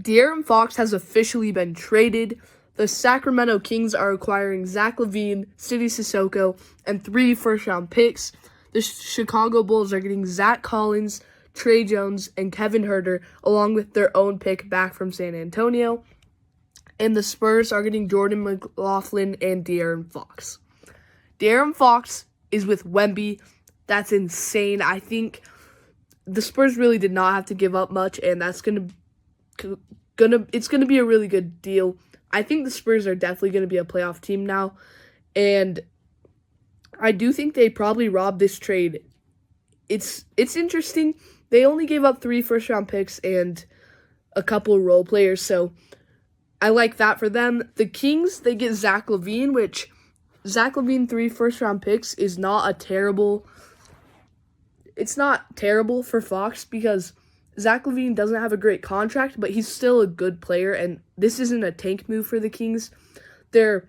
De'Aaron Fox has officially been traded. The Sacramento Kings are acquiring Zach LaVine, Sidy Cissoko, and 3 first-round picks. The Chicago Bulls are getting Zach Collins, Trey Jones, and Kevin Huerter, along with their own pick back from San Antonio. And the Spurs are getting Jordan McLaughlin and De'Aaron Fox. De'Aaron Fox is with Wemby. That's insane. I think the Spurs really did not have to give up much, and that's it's gonna be a really good deal. I think the Spurs are definitely gonna be a playoff team now, and I do think they probably robbed this trade. It's interesting. They only gave up 3 first-round picks and a couple role players, so I like that for them. The Kings, they get Zach LaVine, which Zach LaVine 3 first-round picks is not a terrible. It's not terrible for Fox because Zach LaVine doesn't have a great contract, but he's still a good player, and this isn't a tank move for the Kings. They're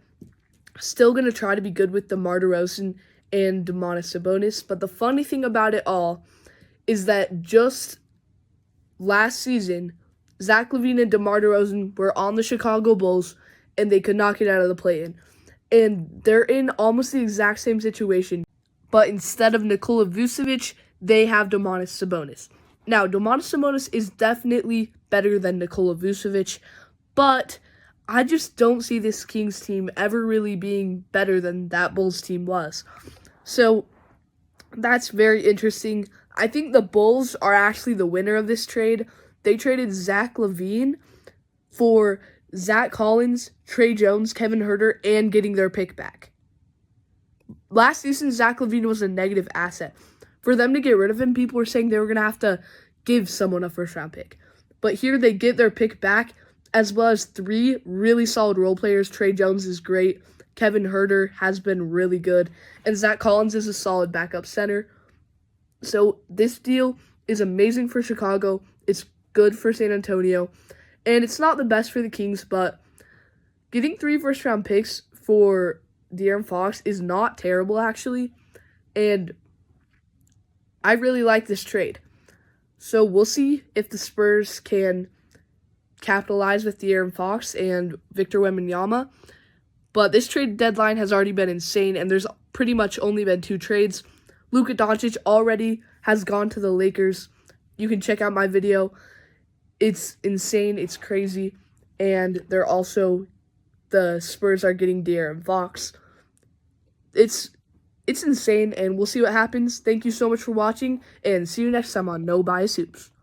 still going to try to be good with DeMar DeRozan and Domantas Sabonis, but the funny thing about it all is that just last season, Zach LaVine and DeMar DeRozan were on the Chicago Bulls, and they could not get out of the play-in. And they're in almost the exact same situation, but instead of Nikola Vucevic, they have Domantas Sabonis. Now, Domantas Sabonis is definitely better than Nikola Vucevic, but I just don't see this Kings team ever really being better than that Bulls team was. So, that's very interesting. I think the Bulls are actually the winner of this trade. They traded Zach LaVine for Zach Collins, Trey Jones, Kevin Huerter, and getting their pick back. Last season, Zach LaVine was a negative asset. For them to get rid of him, people were saying they were going to have to give someone a first-round pick. But here they get their pick back, as well as 3 really solid role players. Trey Jones is great. Kevin Huerter has been really good. And Zach Collins is a solid backup center. So this deal is amazing for Chicago. It's good for San Antonio. And it's not the best for the Kings, but getting 3 first-round picks for De'Aaron Fox is not terrible, actually. And I really like this trade. So we'll see if the Spurs can capitalize with De'Aaron Fox and Victor Wembanyama. But this trade deadline has already been insane, and there's pretty much only been 2 trades. Luka Doncic already has gone to the Lakers. You can check out my video. It's insane. It's crazy. And the Spurs are getting De'Aaron Fox. It's insane, and we'll see what happens. Thank you so much for watching, and see you next time on No Bias Hoops.